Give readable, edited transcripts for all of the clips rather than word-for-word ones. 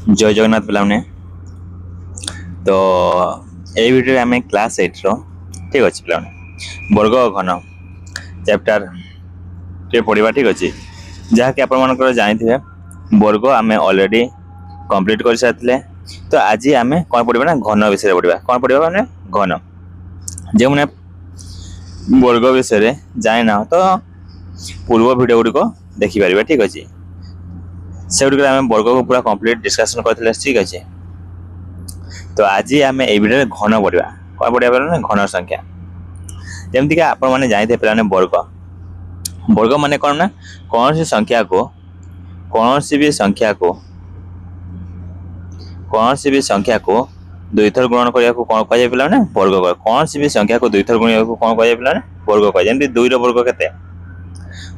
जय जगन्नाथ पिलाने। तो ये वीडियो आम क्लास 8 रो ठीक अच्छे पिलाने वर्ग घन चैप्टर टे पढ़ा ठीक अच्छे जहाँकि आप जानी वर्ग आम अलरेडी कंप्लीट कर सारी। तो आज आम कौन पढ़ा ना घन विषय पढ़ा कौन पढ़ा मैंने घन जो मैंने वर्ग विषय जाए ना तो पूर्व वीडियो गुड़िक देखिपर ठीक अच्छे से गुड़ आम वर्ग को पूरा कंप्लीट डिस्कसन करते ठीक अच्छे। तो आज आम ये वीडियो घन पढ़ा कौन पढ़ा ना घन संख्या जमीक आप जानते पे वर्ग वर्ग मान कौन ना कौन सी संख्या को कौन सी भी संख्या को दुई थर गुणन करने को कौन कह पे वर्ग कह कौन सी भी संख्या को दुई थर गुणा को कौन कह पे वर्ग कह जमी दुई वर्ग के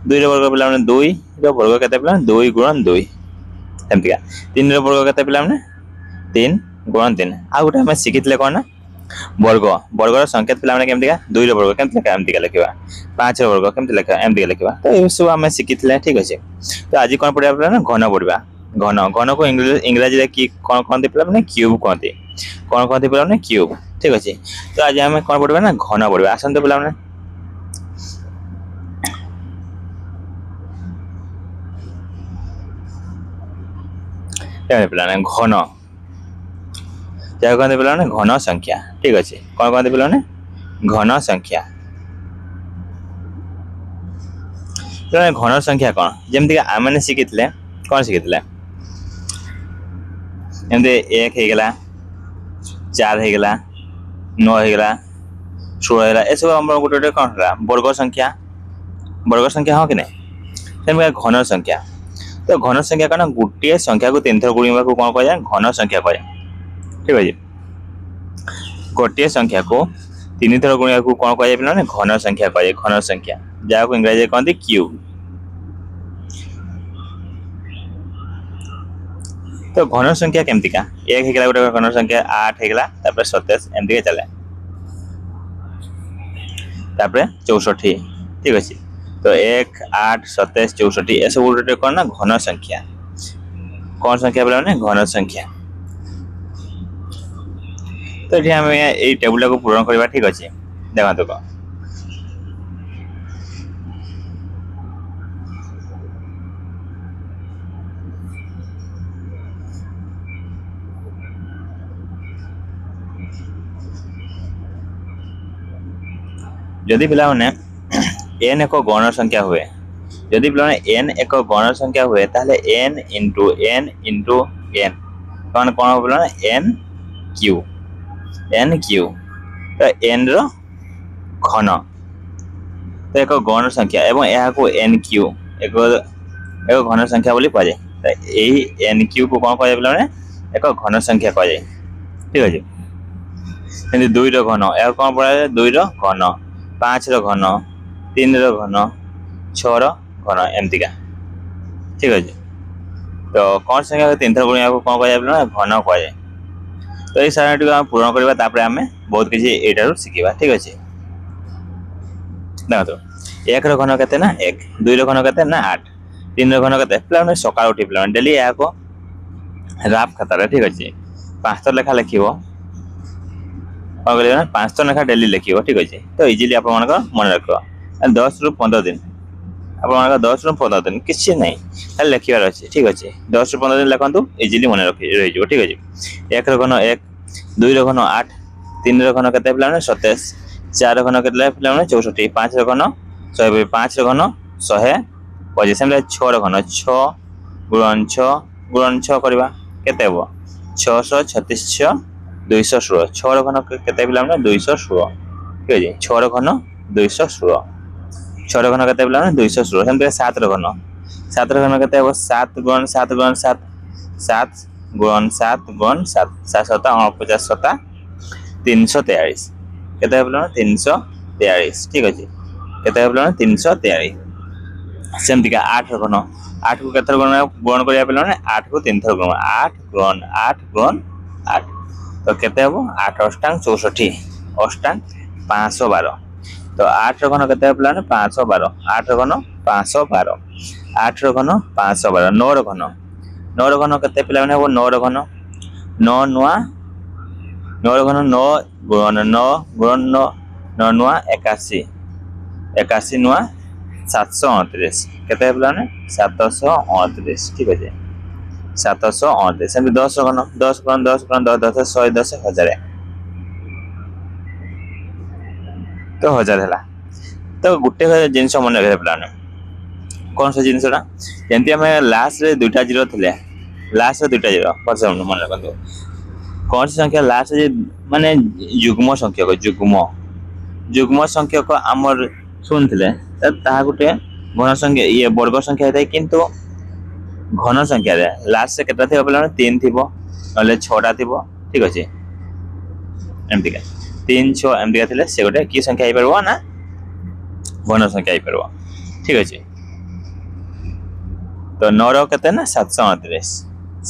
दुई वर्ग पे दुई वर्ग के दुई गुणन दुई एमतीका तीन वर्ग के पे तीन गुणन तीन आ गए आम शिखी कौन ना वर्ग वर्गर संकेत पे केमतीका दुई वर्ग केमती लिखा पाँच वर्ग केमती लिखा एमती लिखा। तो ये सब आम शिखी ठीक अच्छे। तो आज कौन पढ़ा ना घन पढ़ा घन घन को इंग्राजी की कौन कहते पे क्यूब कहते कौन कहते पे क्यूब ठीक अच्छे। तो आज आम कौन पढ़ा ना घन पढ़ा आसते पे पे घन क्या कहते पे घन संख्या ठीक अच्छे कौन कहते पे घन संख्या। घन संख्या कौन जमीक आम मैंने शिखी कौन शिखी एमती एक होगला चार होगला नौ होगला 16 है सब आम गोटे कौन है वर्ग संख्या हाँ कि नहीं घन संख्या। तो घन संख्या कौन गोटे संख्या को तीन थर गुणा को कौन कह घन संख्या कहे ठीक अच्छे। गोटे संख्या को तीन थर गुणा को कौन कह घन संख्या कहे घन संख्या जहाँ को इंग्राजी कहते क्यूब। तो घन संख्या केमती का एक होगा गोटे घन संख्या 8 होगा 27 एमती चले 64 ठीक अच्छे। तो 1 8 27 64 ये सब गोटे कौन ना घन संख्या कौन संख्या बोला घन संख्या। तो ये आम ये टेबुल को पूरण करवा ठीक अच्छे देखा तो कौन जदि पिला एन एक गण संख्या हुए जदि पिला एन एक गण संख्या हुए ताहले एन इंटू एन कौन कौन बोला एन क्यू तो एन रो घन तो एक गण संख्या एवं यह को एन क्यू एक घन संख्या बोली कह जाए। यही एन क्यू को कौन कह जाए एक घन संख्या कह जाए ठीक अच्छे। दुई घन यह कौन पढ़ा दुई घन 5 घन 3 घन 6 घन एमतीका ठीक अच्छे। तो कौन संख्या तीन थर गुणा को कौन कह घन कह जाए। तो ये सारा टी पूरण करवा आम बहुत किसी एटारू शिखा ठीक अच्छे। देखो तो एक घन के ना एक दुई घन के ना 8 3 घन के पे सका उठी पे डेली या राफ खाता ठीक अच्छे 5 थर लेखा लिख कौन कर 5 थर लेखा डेली लिख ठीक अच्छे। तो इजिली आप मन रख 10 ରୁ 15 दिन आप 10 ରୁ 15 दिन किसी ना खाली लिखार अच्छे ठीक अच्छे 10 ରୁ 15 दिन लिखु इजिली मन रखी रही ठीक अच्छे। एक घन 1 दुई घन 8 3 घन के पे 27 4 घन के पे 64 5 घन 100 5 घन 125 6 घन 6 गुणन 6 करवा के 636 216 6 घन के पे 216 ठीक है 6 घन 216 6 घन के 216 सेमती 7 घन 7 घन के 7 गुणन 7 गुणन 7 7 गुणन 7 गुणन 7 7 7 49 7 343 के 343 ठीक अच्छे के 343 सेमती 8 घन 8 को केथर गुणन करिया पे 8 को 3 थर गुणन 8 गुणन 8 गुणन 8 तो केते हबो 8 अष्टांग 64 अष्टांग 512 तो 8 घन के पे 512 8 घन 512 8 घन 512 9 घन नौ घन केते पिला माने हो 9 घन 9 नुआ 9 घन 9 गुणन 9 गुणन 9 9 नुआ 81 81 नुआ 729 केते पिला माने 729 ठीक अछि 729 सेमि 10 घन 10 गुणन 10 गुणन 10 10 110 1000 तो 1000 हैला तो गुटे जिनस मन रखे पिला कौन सा जिनसटा जमती आम लास्ट रे दुईटा जीरो थे लास्ट रे दुईटा जीरो परसेंट मन रखु कौन सी संख्या लास्ट रे माने युग्म संख्यक युग्म युग्म संख्यक आमर शुणुले गोटे घन संख्या ये वर्ग संख्या होता है किंतु घन संख्या लास्ट से केटा थी पे 3 थी ना 6टा थी ठीक अच्छे एमतीका 3 6 एमतीका थे से गोटे कि संख्या हो पार ना घन संख्या हो पार ठीक अच्छे तो 9 केते ना 729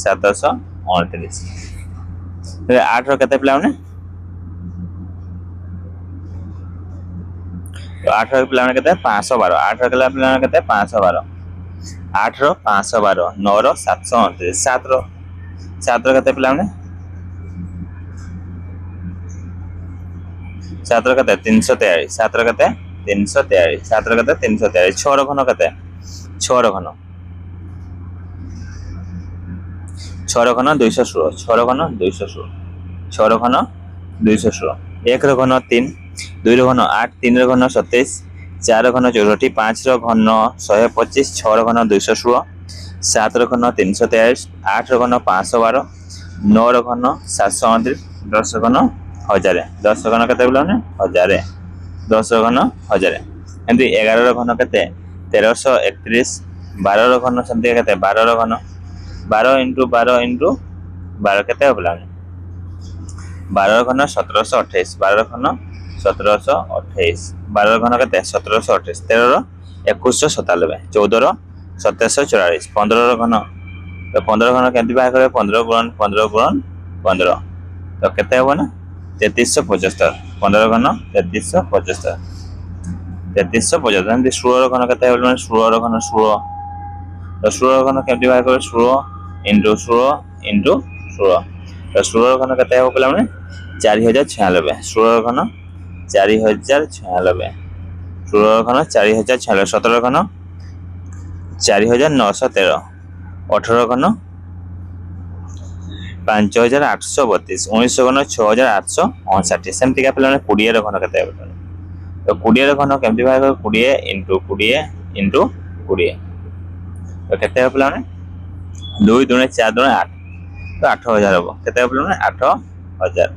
729 8 केते पिला माने तो 8 पिला माने केते 512 8 पिला माने केते 512 8 रो 512 9 रो 729 7 रो केते पिला माने 7 रो केते 343 7 रो केते 343 7 रो केते 343 6 रो घन केते 6 रो घन 6 रो घन 216 6 रो घन 216 6 रो घन 216 1 रो घन 3 2 रो घन 8 3 रो घन 27 4 रो घन 64 5 रो घन 125 6 रो घन 216 7 रो घन 343 8 रो घन 512 9 रो घन 729 10 रो घन 1000 10 रो घन केते बोलने 1000 10 रो घन 1000 एमती 11 रो घन केते 1331 12 रो घन संख्या केते 12 रो घन 12 इंटू 12 इंटू 12 केते होला 12 घन 1728 12 घन 1728 12 घन केते 1728 13 रो 2197 14 रो 2744 15 रो घन तो 15 घन केमती बाय करे 15 गुणन 15 गुणन 15 तो केते हो ना 3375 15 घन 3375 3375 एमती 16 रो घन केते होला 16 रो घन 16 तो 16 घन केमती बाय करे 16 इंटू 16 इंटू 16 तो 16 घन केते हो पला माने 4096 16 घन 4096 16 घन 4096 17 घन 4913 18 घन 5832 19 घन 6859 सेमती का पिला 20 रो घन केते हो तो 20 रो घन केमती बाय करे 20 इंटू 20 इंटू 20 तो केते हो पिला 2 दूने 4 दूने 8 तो 8000 हम केते पिला 8000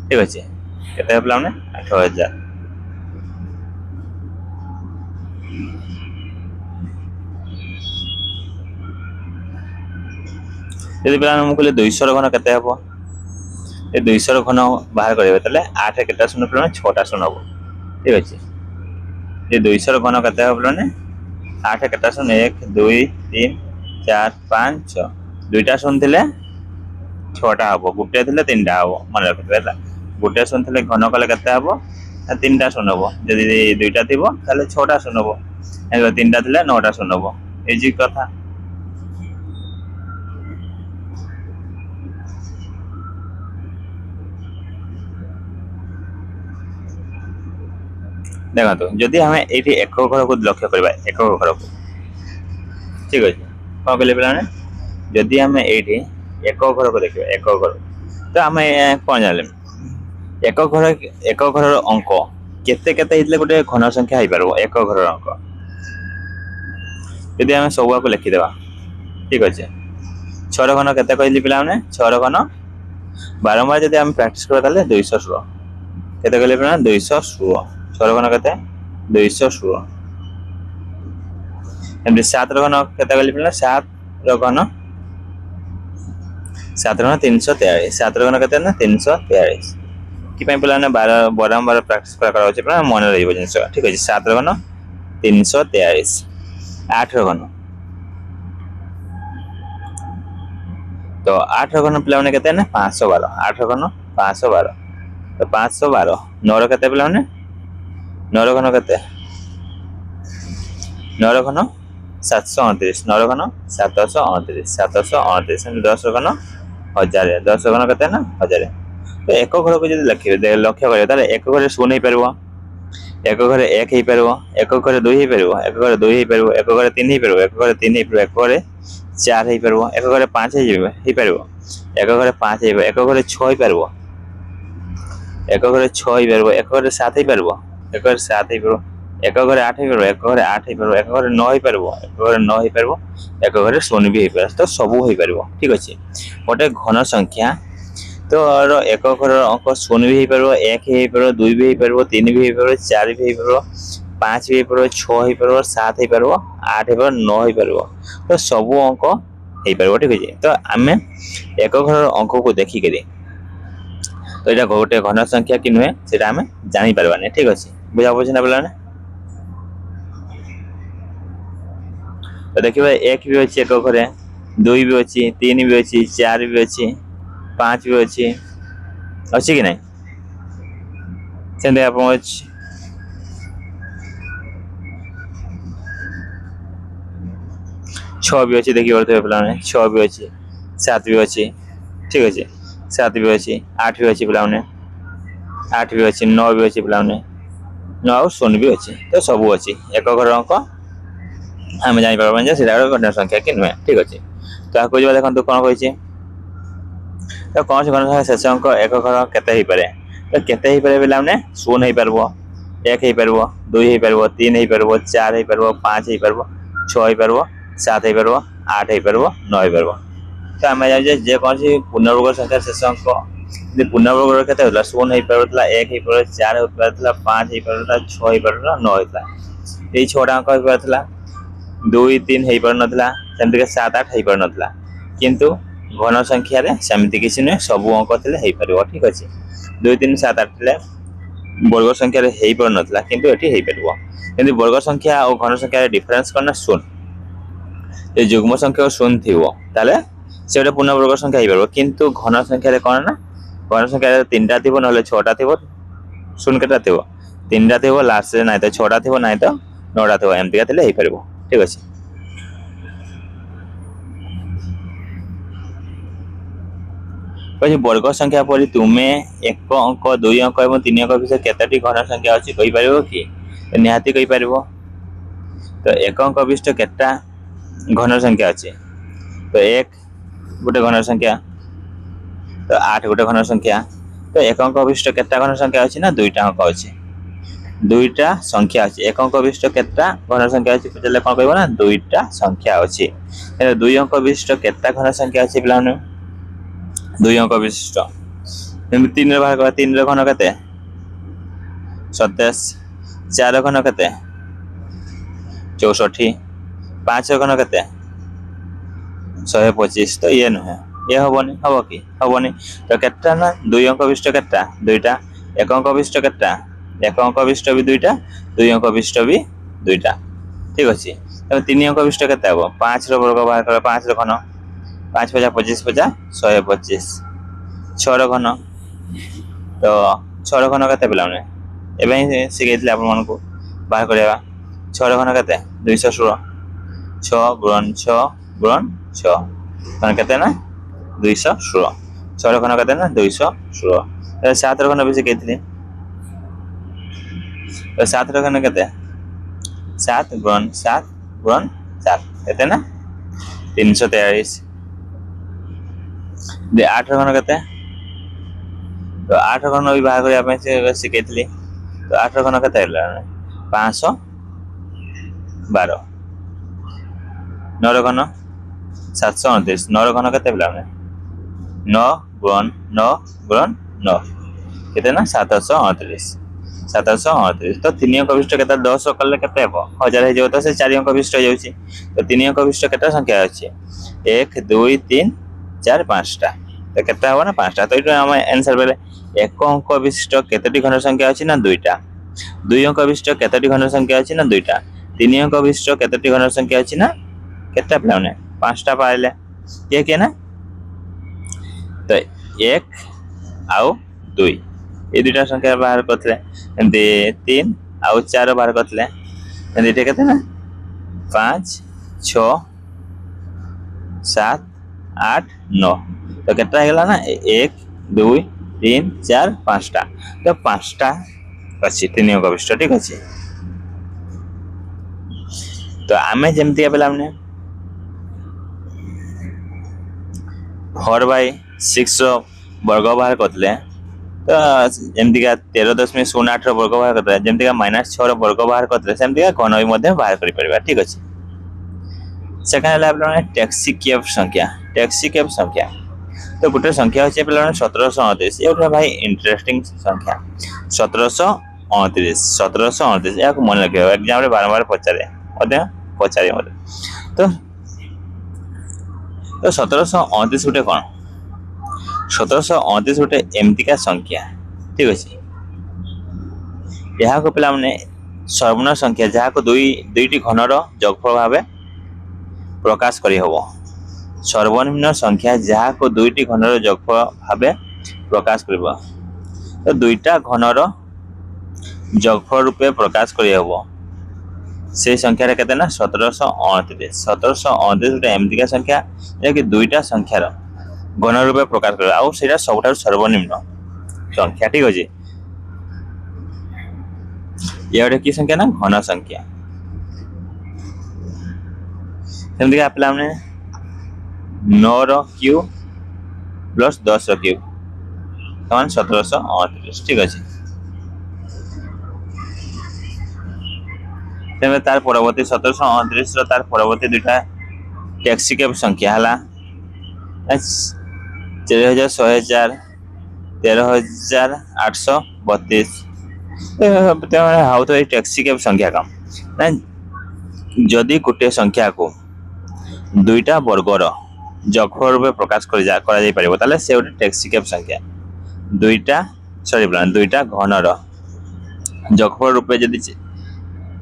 ठीक अच्छे केते पिला 8000 यदि पिला हम कहले 200 रो घन केते हबो ए 200 रो घन बाहर करबे तले 8 केटा शून्य पिला 6टा शून्य हबो ठीक अच्छे ये 200 रो घन केते हबो पिला 8 केटा शून्य 1 2 3 4 5 6 दुईटा शून्य थिले 6टा हबो गुटे थिले 3टा हबो मन रखिबे गोटे शून्य थिले घन कले केते हबो 3टा शून्य हबो जदि दुईटा थिबो ताले 6टा शून्य हबो ए 3टा थिले 9टा शून्य हबो इजी कथा देखा तो जदि हमें एठी एक घर को लक्ष्य करबा एक घर को ठीक अछि कोन कहले पिलाने जदि हमें एठी एक घर को देखिबा एक घर तो हमें कोन जानले एक घर अंक केते केते हितले गोटे घन संख्या हो पारबो एक घर अंक यदि हमें सबा को लिखि देबा ठीक अछि 6 घन केते कहली पिला माने 6 घन बारंबार यदि हम प्रैक्टिस करबा ताले 216 केते कहले पिला 216 6 घन केते 216 एमति 7 घन केते कहली पिला 7 घन 7 घन 343 7 घन केते ना 343 कि पे पिला ने 12 बारंबार प्रैक्टिस करा होचे पिला मन रहिबो जिंस ठीक अछि 7 घन 343 8 घन तो 8 घन पिला माने केते ना 512 8 घन 512 तो 512 9 रो केते पिला माने 9 घन केते 9 घन 729 9 घन 729 729 10 घन 1000 10 घन केते ना 1000 तो एक घर को जब लक्ष्य करें एक घर शून्य हो पार एक घर एक हो पार एक घर दुई हो पार एक घर दुई हो पार एक घर तीन हो पार एक घर तीन हो पार एक घर 4 हो पार एक घर 5 हो पार एक घर 5 हो एक घर 6 हो पार एक घर 6 हो पार एक घर 7 हो पार एक घर 7 हो पार एक घर 8 हो पार एक घर 8 हो पार एक घर 9 हो पार एक घर 9 हो पार एक घर शून्य भी हो पार तो सब हो पार ठीक अच्छे गोटे घन संख्या तो एक घर अंक शून्य भी हो पार एक हो पार दुई भी हो पार तीन भी हो पार 4 भी हो पार 5 भी हो पार 6 हो पार 7 हो पार 8 हो पार 9 हो पार तो सब अंक हो पार ठीक अच्छे तो आम एक घर अंक को देखिक तो यहाँ गोटे घन संख्या कि नुहे से आम जापारे ठीक अच्छे बुझा बुझे ना पे तो देखिए एक भी अच्छी एक घरे दुई भी अच्छी तीन भी अच्छी 4 भी अच्छी 5 भी अच्छी अच्छी कि नहीं से आप 6 भी अच्छी देखिए पे 6 भी अच्छी 7 भी अच्छी ठीक अच्छे 7 भी अच्छी 8 भी अच्छी पे 8 भी अच्छी 9 भी अच्छी पे 9 और 0 भी अच्छी तो सब अच्छी एक घर अंक आम जापार घन संख्या कि नुहे ठीक अच्छे तो आपको देखो कौन कही तो कौन से घन संख्या शेष अंक एक घर केते पारे तो केते पारे पे शून्य हो पार एक हो पार दुई हो पार तीन हो पार 4 हो पार 5 हो पार 6 हो पार 7 हो पार 8 हो पार 9 हो पार तो आम जाने जेकोसी पूर्णवर्ग संख्या शेष अंक पूर्णवर्ग के शून्य हो पार एक हो पार 4 हो पार 5 हो पार 6 हो पार 9 होता ये 6टा अंक हो पार 2 3 हो पार नाला सेमती 7 8 हो पार नाला किंतु घन संख्या सेमती किसी नुहे सब अंक थे पार ठीक अच्छे 2 3 7 8 वर्ग संख्या हो पार नाला किंतु ये पार वर्ग संख्या और घन संख्या डिफरेंस कौन ना शून्य युग्म संख्या शून्य थी से गोटे पूर्णवर्ग संख्या हो पार किंतु घन संख्या कौन ना घन संख्या 3टा थी ना 6टा थी शून्य केटा थी 3टा थी लास्ट ना तो 6टा थी ना तो 9टा थी एमती थे पार ठीक अच्छे वर्ग संख्या पर तुम्हें एक अंक 2 अंक और 3 अंक विषय केतोटी घन संख्या अच्छी कही पार कि निहाती कही पार तो एक अंक विशिष्ट केटा घन संख्या अच्छे तो एक गोटे घन संख्या तो 8 गोटे घन संख्या तो एक अंक विशिष्ट केटा घन संख्या अच्छी ना 2टा अंक अच्छे 2टा संख्या अच्छी एक अंक विशिष्ट केटा घन संख्या अच्छी पचारे कौन कह ना 2टा संख्या अच्छी 2 अंक विशिष्ट केटा घन संख्या अच्छी पे 2 अंक विशिष्ट 3 बाहर कर 3 घन के 27 4 घन के 64 5 घन के 125 तो ये नुहे ये हेनी हम कि हेनी तो केटा ना 2 अंक विशिष्ट केटा 2टा एक अंक विशिष्ट केटा एक अंक विशिष्ट भी 2टा 2 अंक विशिष्ट भी 2टा ठीक अच्छे तो 3 अंक विशिष्ट के 5 वर्ग बाहर कर 5 घन 5 50 25 50 125 6 घन तो 6 घन के पे शिखे आप बाहर करवा 6 घन के 216 6 गुणन 6 गुणन 6 घन के ना 216 6 घन के ना 216 7 घन भी शिखे 7 घन के 7 गुणन 7 गुणन 7 के ना 343 8 घन के तो 8 घन भी बाहर करने शिखे तो 8 घन के 512 9 घन 729 9 घन के 9 गुणन 9 गुणन 9 के ना 738 738 तो 3 अंक विशिष्ट के 10 कले के 1000 हो तो से 4 अंक विशिष्ट हो जाए तो 3 अंक विशिष्ट के संख्या अच्छे 1 2 3 4 5टा तो केता हो ना 5टा तो ये आम आंसर बेले एक अंक विशिष्ट केतोटी घन संख्या अच्छी ना 2टा 2 अंक विशिष्ट केतोटी घन संख्या अच्छी ना 2टा 3 अंक विशिष्ट केतोटी घन संख्या अच्छी ना केता पे 5टा पाइले ये क्या ना तो 1 आउ 2 ये 2टा संख्या बाहर करते 3 आउ 4 बाहर करते ना 5 छः 7 8 9 तो केटा है ना 1 2 3 4 5टा तो 5टा अच्छी 3 गविष्ठ ठीक अच्छे तो आम जमती पे 4/6 वर्ग बाहर करते तो जमती 13.08 वर्ग बाहर करते जमती -6 वर्ग बाहर करते सेमती घन भी बाहर कर ठीक अच्छे सेकेंड टैक्सी संख्या तो गोटे संख्या अच्छे पे 1729 ये गोटे भाई इंटरेस्टिंग संख्या 1729 या मन रख एग्जाम बारंबार पचारे तो 1729 गोटे कौन 1729 गोटे एमतिका संख्या ठीक अच्छे यहाँ को पिला माने सर्वर्ण संख्या जहाँ को दुईटी घनर जोगफल भाव प्रकाश करी हबो सर्वनिम्न संख्या जहाँ को दुईटी घनर जोगफल भाव प्रकाश करिबो तो दुईटा घनर जोगफल रूपे प्रकाश करी हबो से संख्या रे केते ना 1729 गोटे एमतिका संख्या कि दुईटा संख्यार घन रूपे प्रकाश कर आउ सेटा सबठार सर्वनिम्न संख्या ठीक अछि ये गोटे की संख्या ना घन संख्या सेमती का पे 9 क्यूब प्लस 10 क्यूब समान 1729 ठीक अच्छे तार परवर्ती 1729 तार परवर्ती दुटा टैक्सी कैब संख्या है 13,104 13,832 हाउ तो टैक्सी कैब संख्या कम ना जदि गोटे संख्या को दुईटा वर्गर जोगफल रूपे प्रकाश करा से गोटे टैक्सी कैब संख्या दुईटा घनर जोगफल रूपे जदि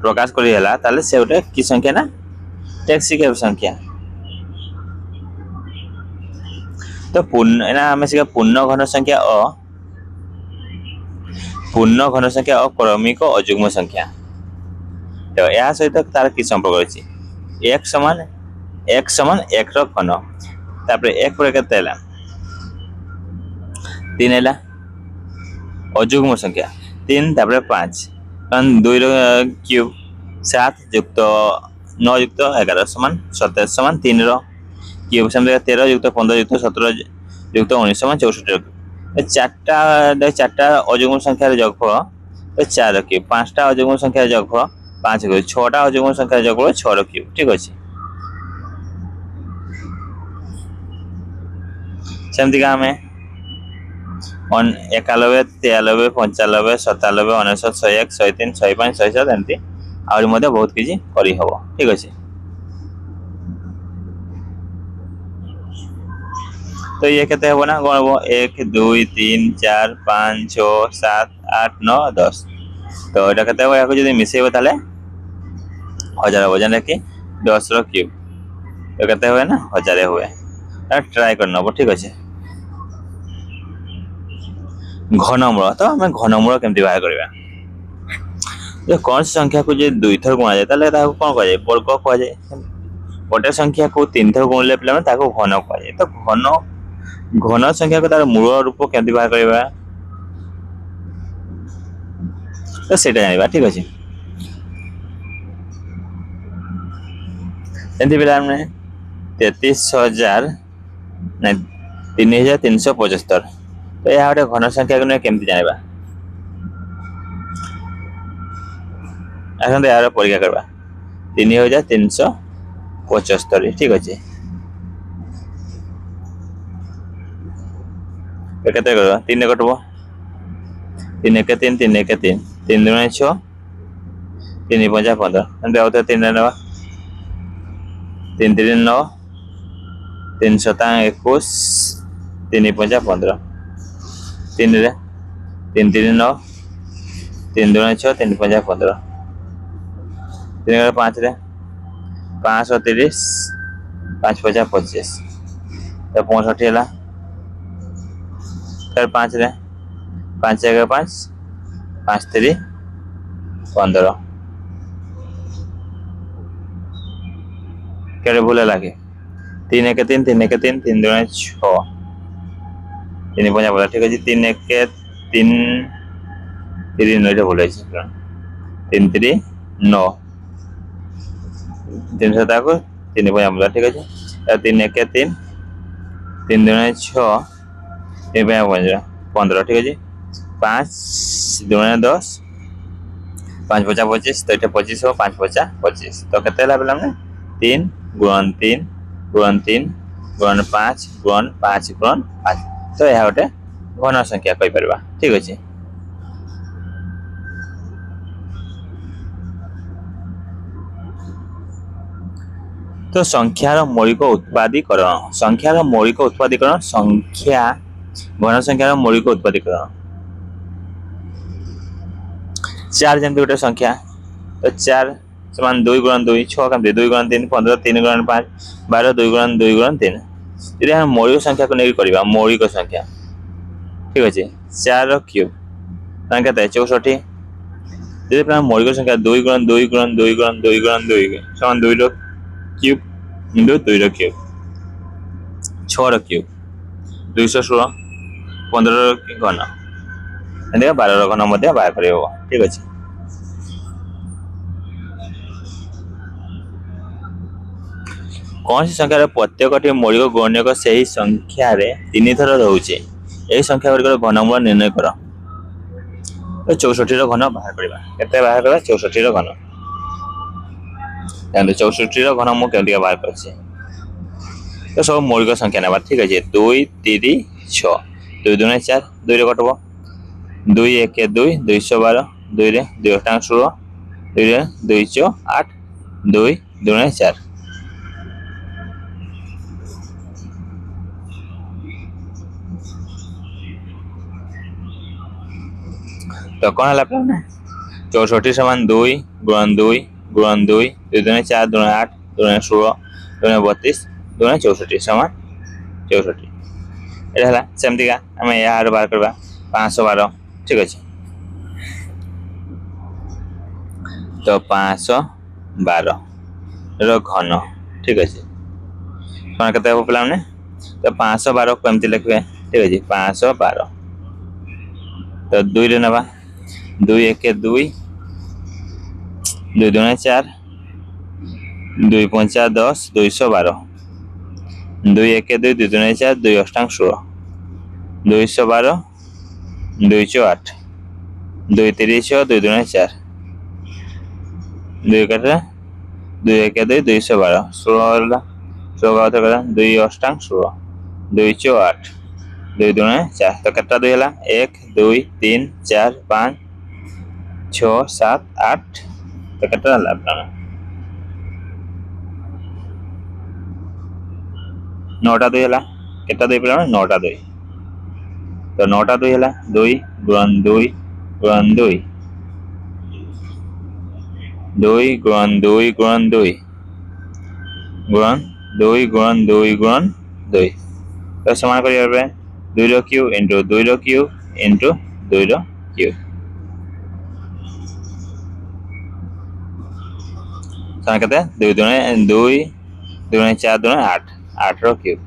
प्रकाश करा से गोटे कि संख्या ना टैक्सी कैब संख्या तो पूर्ण घन संख्या अक्रमिक अजुग्म संख्या तो यह सहित तार कि संपर्क अच्छी एक समान एक घन तापर एक पर केते 3 है अजुग्म संख्या 3 तापर 5 कारण 2 क्यूब 7 युक्त 9 युक्त 11 समान 27 समान 3 क्यूब सेम 13 युक्त 15 युक्त 17 युक्त 19 समान 64 चार्टा अजुग्म संख्यार जोगफल तो 4 क्यूब 5टा अजुग्म संख्यार जोगफल 5 क्यूब 6टा अजुग्म संख्यार जोगफल 6 क्यूब ठीक अच्छे सेमती का आम 91 93 95 97 99 101 103 105 107 एमती आहरी बहुत किसी करहब ठीक अच्छे तो ये केते हबो ना कौन हम 1 2 3 4 5 6 7 8 9 10 तो ये केते हबो याको जदि मिसेइबो ताले 1000 हबो जने कि 10 रो क्यूब तो केते हुए ना 1000 हुए ट्राई कर नबो ठीक अच्छे घनमूल तो आम घनमूल केमती बाहर करवा जो कौन संख्या को जो 2 थर गुणा जाए ताले ताको कौन कह जाए वर्ग कह जाए गोटे संख्या को 3 थर गुणले पे ताको घन कह जाए तो घन संख्या को तार मूल रूप केमती बाहर करवा तो सेटा जानिबा ठीक अच्छे एंती पिला हमने 33,000 नहीं 3,375 तो यह गोटे घन संख्या को केमती जानिबा आसते यार परीक्षा करवा 3,375 ठीक अच्छे केते करवा 3 कटब 3 1 3 3 1 3 3 2 6 3 5 15 एमती आउ 3 ना 3 3 9 3 7 21 3 5 15 3 रे 3 3 9 3 2 6 3 5 15 3 5 रे 530 5 5 25 तो 65 है फिर 5 रे 5 1 5 5 3 15 କେଡ଼େ ଭୁଲ ହେଲା କି? 3 1 3 3 1 3 3 2 6 3 5 15 ঠিক আছে 3 1 3 3 9 টা ভুল হয়েছে 3 3 9 3 7 को 3 5 15 ঠিক আছে 3 1 3 3 2 6 3 5 15 ঠিক আছে 5 2 10 5 5 25 तो ये 25 हो 5 5 25 तो केते ला बेला 3 गुणन 3 गुणन 3 गुणन 5 गुणन 5 गुणन 5 तो यह गोटे घन संख्या कहि परबा ठीक अछि। तो संख्यार मौलिक उत्पादीकरण संख्यार मौलिक उत्पादीकरण संख्या घन संख्यार मौलिक उत्पादीकरण 4 जमती गोटे संख्या तो 4 समान 2 गुणन 2 6 कम 2 गुणन 3 15 3 गुणन 5 12 2 गुणन 2 गुणन 3 यदि हम मौलिक संख्या को नहीं करबा मौलिक संख्या ठीक अछि 4 रो क्यूब संख्या त 64 यदि हम मौलिक संख्या 2 गुणन 2 गुणन 2 गुणन 2 गुणन 2 समान 2 रो क्यूब इंटू 2 रो क्यूब 6 रो क्यूब 216 15 रो घन एंड 12 रो घन मध्य बाहर करबो ठीक अछि। कौन सी संख्यार प्रत्येक मौलिक गुणक से ही संख्या 3 थर रोचे यही संख्या गुड़िक घनमूल निर्णय कर तो 64 रो घन बाहर करबा केते बाहर करबा 64 रो घन एंड 64 रो घन मु केतिका बाहर करछि तो सब मौलिक संख्या नेबा ठीक अछि 2 3 6 2 2 4 2 रे कटबो 2 1 2 212 2 रे 2 टांग 16 2 रे 2 4 8 2 2 4 तो कौन है प्लान 64 समान 2 गुणन 2 गुणन 2 2 2 4 2 8 2 16 2 32 2 64 समान 64 एटा हला सेमती का हमें यार बार करबा 512 ठीक अछि तो 512 रो घन ठीक अछि कोन कते हो प्लान तो 512 को एमती लिखबे ठीक अछि 512 तो 2 रे नबा 2 1 2 2 2 4 2 5 10 212 2 1 2 2 2 4 2 8 16 212 2 8 2 3 6 2 2 4 2 4 2 1 2 212 16 16 2 8 16 2 8 2 2 4 तो कट्टा 2 हला 1 2 3 4 5 6 7 8 तो कट्टा हला अपना 9टा 2 हला केटा 2 पिला 9टा 2 तो 9टा 2 हला 2 गुणन 2 गुणन 2 2 गुणन 2 गुणन 2 गुणन 2 गुणन 2 गुणन 2 तो समान करिया 2 रो क्यूब इंटू 2 रो क्यूब इंटू 2 रो क्यूब समान कहते हैं 2 2 2 4 2 8 8 रो क्यूब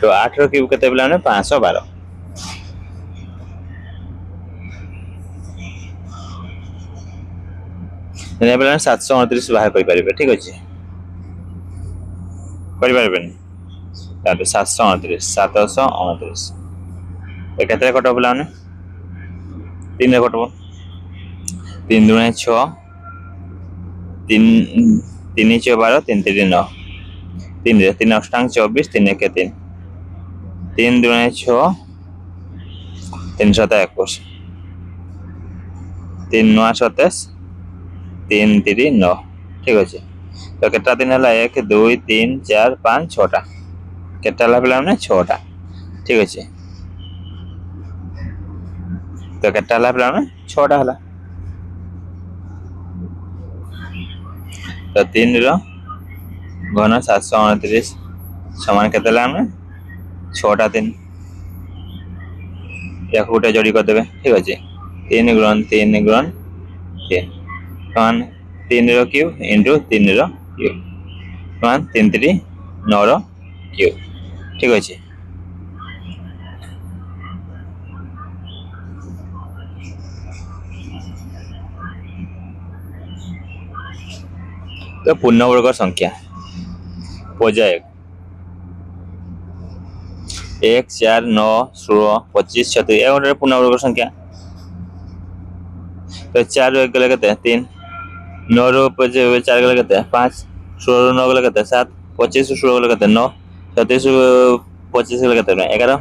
तो 8 रो क्यूब कहते हैं 512 ने बेला 729 बाहर करि परिबे ठीक अछि करि परिबे ताते 729 तो केते कटो बेला 3 रे कटबो 3 2 6 3 3 6 12 3 3 9 3 रे 3 8 24 3 1 3 3 2 6 3 7 21 3 9 27 3 3 9 ठीक अच्छे तो केटा दिन है 1 2 3 4 5 6टा केटा पिला 6टा ठीक अच्छे तो केटा पिला 6टा है तो 3 रो घन 729 समान केते 6टा 3 या गोटे जोड़ी करदे ठीक अच्छे 3 गुणन 3 गुणन 3 समान 3 रो क्यूब इंटू 3 रो क्यूब मान 3 3 9 ର क्यूब ठीक अच्छे। तो पूर्णवर्ग संख्या पूजा 1 4 9 16 25 36 ये गोटे पूर्णवर्ग संख्या। तो 4 ରୁ 1 गले केते 3 9 ରୁ 4 गले केते 5 16 ରୁ 9 गले केते 7 25 ରୁ 16 गले केते 9 37 ରୁ 25 गले केते 11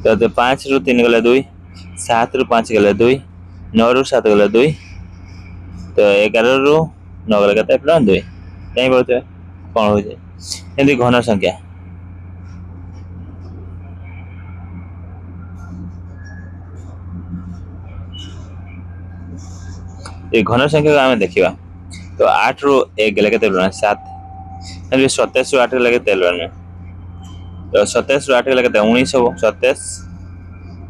तो 5 ରୁ 3 गले 2 7 ରୁ 5 गले 2 9 ରୁ 7 गले 2 तो 11 ରୁ 9 गले केते प्लस 2 कहीं बोलते कौन हो जाए एंदी घन संख्या। ये घन संख्या को आम देखा तो 8 ରୁ 1 गले के 7 27 ରୁ 8 गले के तो 27 ରୁ 8 गले के 19 हो 27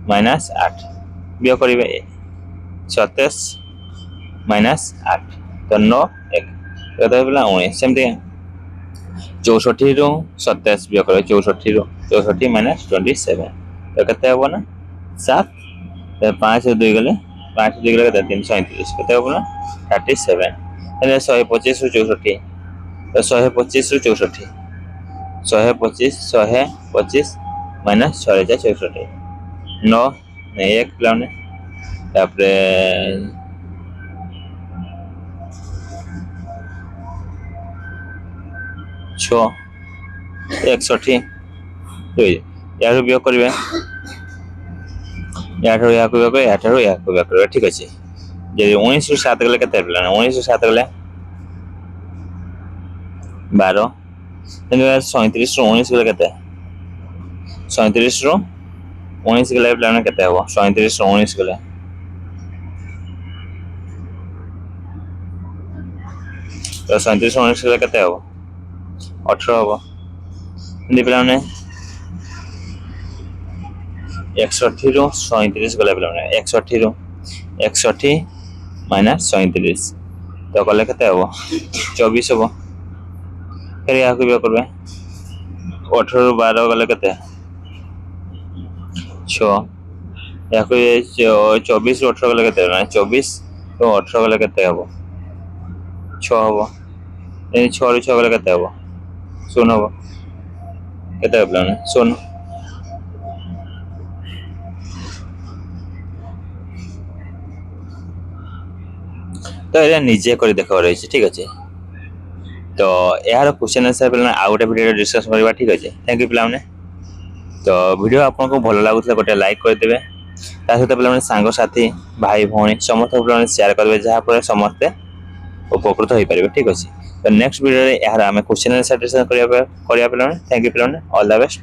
माइनस 8 बियो करिवे 27 माइनस 8 तो 9 1 तो बोला 19 सेमती 64 ରୁ 27 बियो करिवे 64 ରୁ 64 माइनस 27 तो केते हो ना 7 तो 5 ରୁ 2 गले 5 ରୁ 2 गले 337 केते हो ना 37 એટલે 125 ରୁ 64 तो 125 ରୁ 64 125 125 माइनस 6064 9 1 प्लाने तापरे 6 61 यार बियो करिवे याठो या को बियो याठो या को बियो ठीक अछि जे 19 ରୁ 7 गले केते प्लान 19 ରୁ 7 गले 12 37 ରୁ 19 गले केते 37 ରୁ 19 गले प्लान केते हो 37 ରୁ 19 गले तो 37 ରୁ 19 गले केते हो 18 हो दी प्लान 61 ରୁ 37 गले प्लान 61 ରୁ 61 माइनस 37 तो कले केते हो 24 हो फिर या को बियो करबे 18 ରୁ 12 गले केते 6 या को 24 ରୁ 18 गले केते 24 तो 18 गले केते हो 6 हो ए 6 ରୁ 6 गले केते हो 0 हो केते प्लान 0 तो ये निजे कर देखा रही ठीक अच्छे। तो यार क्वेश्चन आंसर पे आउ गोटे वीडियो डिस्कस करवा ठीक अच्छे थैंक यू पिलाने। तो वीडियो आपको भल लगुला गोटे लाइक करदे सहित पे सांग साथी भाई भौणी समस्त पे शेयर करेंगे जहाँफल समस्ते उपकृत हो पारे ठीक अच्छे। तो नेक्स्ट वीडियो यार आम क्वेश्चन आंसर डिस्कस करवा पे थैंक यू पिलाने ऑल द बेस्ट।